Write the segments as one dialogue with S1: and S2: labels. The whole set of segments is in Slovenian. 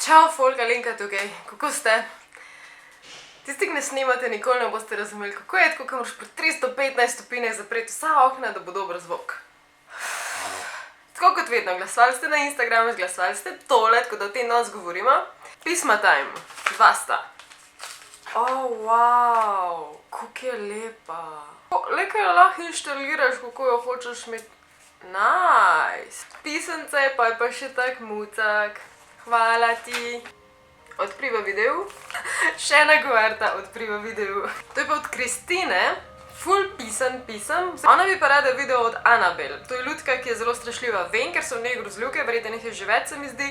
S1: Čau, folk, Alenka tukaj. Kako ste? Tisti, ki ne snimate, nikoli ne boste razumeli, kako je tako, ko moraš pri 315 stopinjah zapreti vsa okna, da bo dober zvok. Tako kot vedno, glasovali ste na Instagramu, glasovali ste tole, tako da o tem danes govorimo. Pisma time. Dva sta. Wow, kako je lepa. Lekaj jo lahko inštaliraš, kako jo hočeš imeti. Nice. Pisance pa je pa še tak mucak. Hvala ti. Odpriva video. Še ena govorta odpriva video. To je pa od Kristine. Ful pisem. Ona bi pa rada video od Anabel. To je ljudka, ki je zelo strašljiva. Vem, ker so v njej grozljivke, verjetno njih je že več, se mi zdi.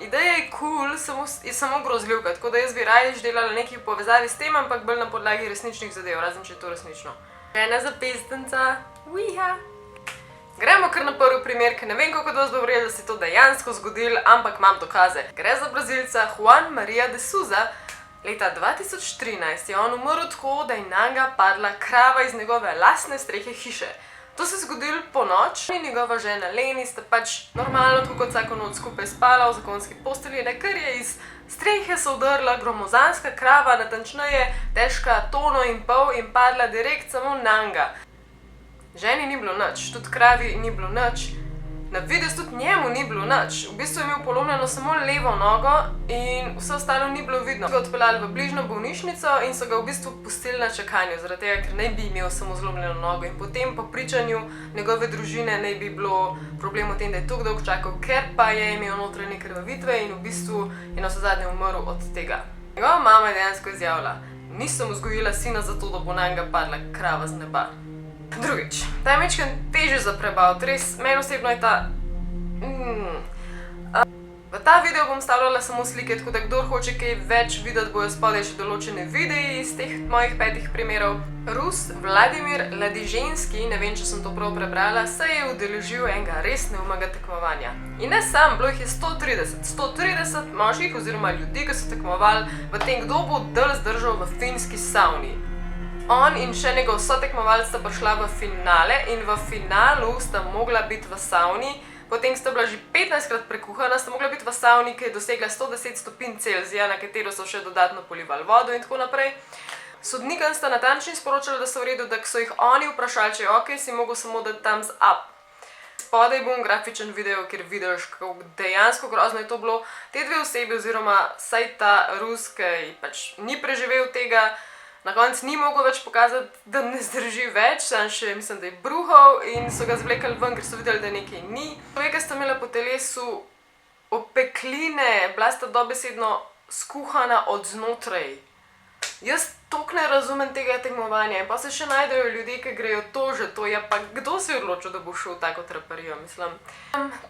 S1: Ideja je cool, je samo grozljivka, tako da jaz bi raje delala nekaj v povezavi s tem, ampak bolj na podlagi resničnih zadev, razen če je to resnično. Še ena zapestenca. Uiha. Gremo kar na prvi primer, ker ne vem, koliko vas bo verjelo, da se je to dejansko zgodilo, ampak imam dokaze. Gre za Brazilca Juan Maria de Souza. Leta 2013 je on umrl tako, da je nanj padla krava iz njegove lastne strehe hiše. To se je zgodilo ponoči in njegova žena Leni sta pač normalno, tako kot vsako noč skupaj spala v zakonski postelji, ker je iz strehe se udrla gromozanska krava, natančneje težka 1,5 tone in padla direkt samo nanj. Ženi ni bilo nič, tudi kravi ni bilo nič, na videz tudi njemu ni bilo nič. V bistvu je imel polomljeno samo levo nogo in vse ostalo ni bilo vidno. So ga odpeljali v bližnjo bolnišnico in so ga v bistvu pustili na čakanju, zaradi tega, ker naj bi imel samo zlomljeno nogo. In potem po pričanju njegove družine naj bi bilo problem v tem, da je tako dolgo čakal, ker pa je imel notranje krvavitve in v bistvu je navsezadnje umrl od tega. Njegova mama je dejansko izjavila: nisem vzgojila sina zato, da bo nanj padla krava z neba. Drugič, ta je majčkeno težje za prebaviti, res, meni osebno je ta... V ta video bom stavljala samo slike, tako da kdor hoče kaj več videti, bojo spodaj še določene videi iz teh mojih 5 primerov. Rus Vladimir Ladiženski, ne vem, če sem to prav prebrala, se je udeležil enega res neumnega tekmovanja. In ne sam, bilo jih je 130 moških oziroma ljudi, ki so tekmovali v tem, kdo bo dlje zdržal v finski savni. On in še njegov sotekmovalec sta prišla v finale in v finalu sta mogla biti v savni, potem sta bila že 15krat prekuhana, sta mogla biti v savni, ki je dosegla 110 stopinj Celzija, na katero so še dodatno polivali vodo in tako naprej. Sodnikom sta natančno sporočala, da so v redu, da so jih oni vprašali, če je okej, si mogel samo dati thumbs up. Spodaj bom grafičen video, kjer vidiš, kako dejansko grozno je to bilo. Te dve osebi oziroma saj ta Rus, ki pač ni preživel tega, na koncu ni mogel več pokazati, da ne zdrži več, sam še mislim, da je bruhal in so ga zvlekali ven, ker so videli, da nekaj ni. Človeka sta imela po telesu opekline, bila sta dobesedno skuhana od znotraj. Jaz toliko ne razumem tega tekmovanja in pa se še najdejo ljudje, ki grejo tožiti to, ja pa kdo se je odločil, da bo šel v tako traparijo, mislim.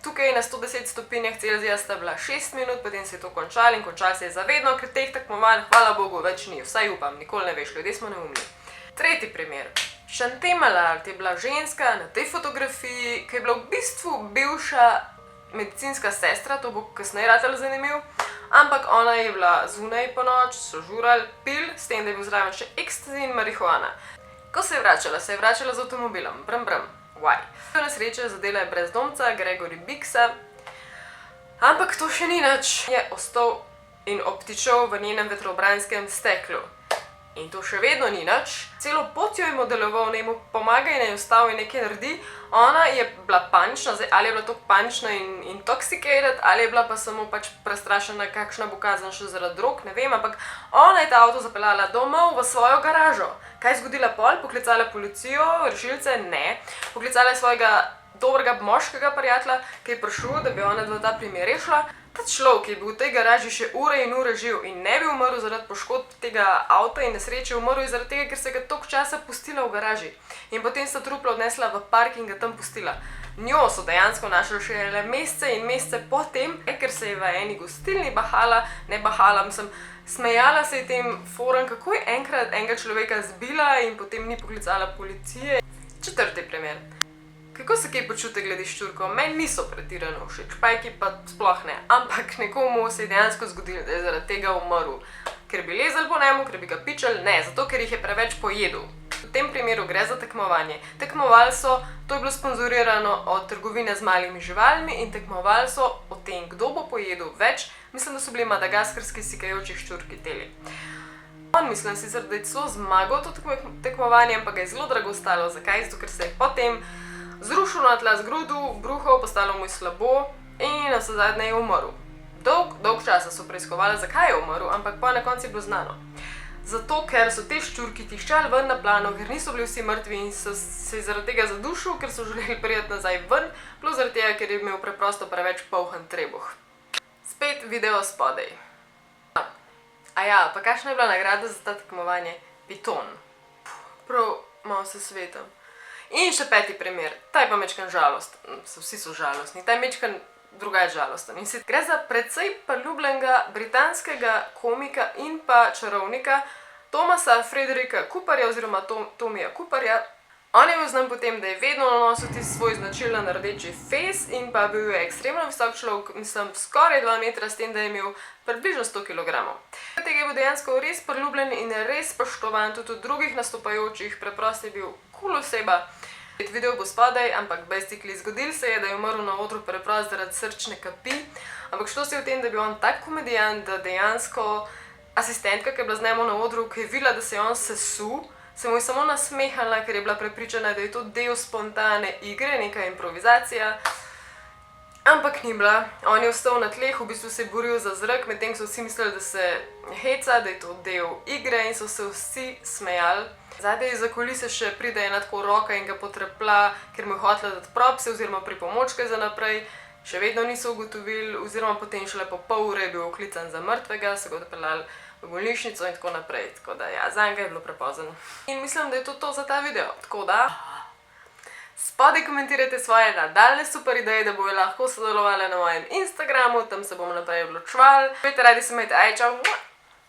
S1: Tukaj na 110 stopinjah Celzija sta bila 6 minut, potem se je to končalo in končalo se je zavedno, ker teh tekmovanj, hvala Bogu, več ni, vsaj upam, nikoli ne veš, ljudje smo neumni. Tretji primer. Chantelle Malard je bila ženska na tej fotografiji, ki je bila v bistvu bivša medicinska sestra, to bo kasneje ratalo zanimiv. Ampak ona je bila zunaj po noč, so žurali, pil, s tem, da je bil zraven še ekstazi in marihuana. Ko se je vračala z avtomobilom, brum, why? Nesreča zadela je brezdomca Gregory Bixa, ampak to še ni nič. Je ostal in obtičal v njenem vetrobranskem steklu. In to še vedno ni nič. Celo pot jo je modeloval, naj mu pomaga in naj ustavi in nekaj naredi. Ona je bila panična, ali je bila tako panična in intoxicated, ali je bila pa samo pač prestrašena, kakšna bo kazen še zaradi drog, ne vem, ampak ona je ta avto zapeljala domov v svojo garažo. Kaj je zgodila pol? Poklicala policijo, rešilce? Ne. Poklicala je svojega dobrega moškega prijatelja, ki je prišel, da bi ona ta primer rešila. Ta človek, ki je bil v tej garaži še ure in ure živ in ne bi umrl zaradi poškodb tega avta in nesreče, umrl je zaradi tega, ker se ga toliko časa pustila v garaži. In potem sta truplo odnesla v park in ga tam pustila. Njo so dejansko našli še mesece in mesece potem, ker se je v eni gostilni smejala se je tem forum, kako je enkrat enega človeka zbila in potem ni poklicala policije. Četrti primer. Kako se kaj počuti glede ščurkov? Meni niso pretirano všeč, pajki pa sploh ne, ampak nekomu se je dejansko zgodilo, da je zaradi tega umrl. Ker bi lezali po njemu, ker bi ga pičali? Ne, zato ker jih je preveč pojedel. V tem primeru gre za tekmovanje. Tekmovali so, to je bilo sponzorirano od trgovine z malimi živalmi in tekmovali so o tem, kdo bo pojedel več. Mislim, da so bili madagaskarski sikajoči ščurki teli. On mislim sicer, da je celo zmagal to tekmovanje, ampak ga je zelo drago stalo. Zakaj? Zato, ker se je potem zrušil na tla, zgrudil, bruhal, postalo mu je slabo in navsezadnje je umrl. Dolg časa so preiskovali, zakaj je umrl, ampak pa na koncu je bilo znano. Zato, ker so te ščurki tiščali ven na plano, ker niso bili vsi mrtvi in so se zaradi tega zadušili, ker so želeli priti nazaj ven, plus zaradi tega, ker je imel preprosto preveč polhan trebuh. Spet video spodaj. Pa kakšna je bila nagrada za ta tekmovanje? Piton. Prav malo se svetam. In še 5. primer. Ta je pa mečkan žalosten. Vsi so žalostni. Ta je mečkan drugače žalosten. In si gre za precej priljubljenega britanskega komika in pa čarovnika Thomasa Fredericka Cooperja oziroma Tomija Cooperja. On je bil znan po tem, da je vedno nosil tisti svoj značilen rdeči fez in pa bil je ekstremno visok človek, mislim, skoraj 2 metra, s tem, da je imel približno 100 kilogramov. Tega je bil dejansko res priljubljen in je res spoštovan tudi od drugih nastopajočih, preprosto je bil kul oseba. Video bo spodaj, ampak basically zgodil se je, da je umrl na odru preprosto zaradi srčne kapi, ampak šlo se je v tem, da je bil on tak komedijan, da dejansko asistentka, ki je bila z njim na odru, ki je videla, da se je on sesul, se mu je samo nasmehala, ker je bila prepričana, da je to del spontane igre, neka improvizacija. Ampak ni bila. On je ostal na tleh, v bistvu se je boril za zrak, medtem so vsi mislili, da se heca, da je to del igre in so se vsi smejali. Zadaj za kulise še pride ena tako roka in ga potrepla, ker mu je hotela dati propse oziroma pripomočke za naprej. Še vedno niso ugotovili, oziroma potem šele po pol ure je bil oklican za mrtvega, so ga odpeljali v bolnišnico in tako naprej. Tako da ja, zanj ga je bilo prepozno. In mislim, da je to za ta video. Tako da spodaj komentirajte svoje nadaljne super ideje, da bojo lahko sodelovali na mojem Instagramu, tam se bomo naprej odločevali. Radi se imejte, čau!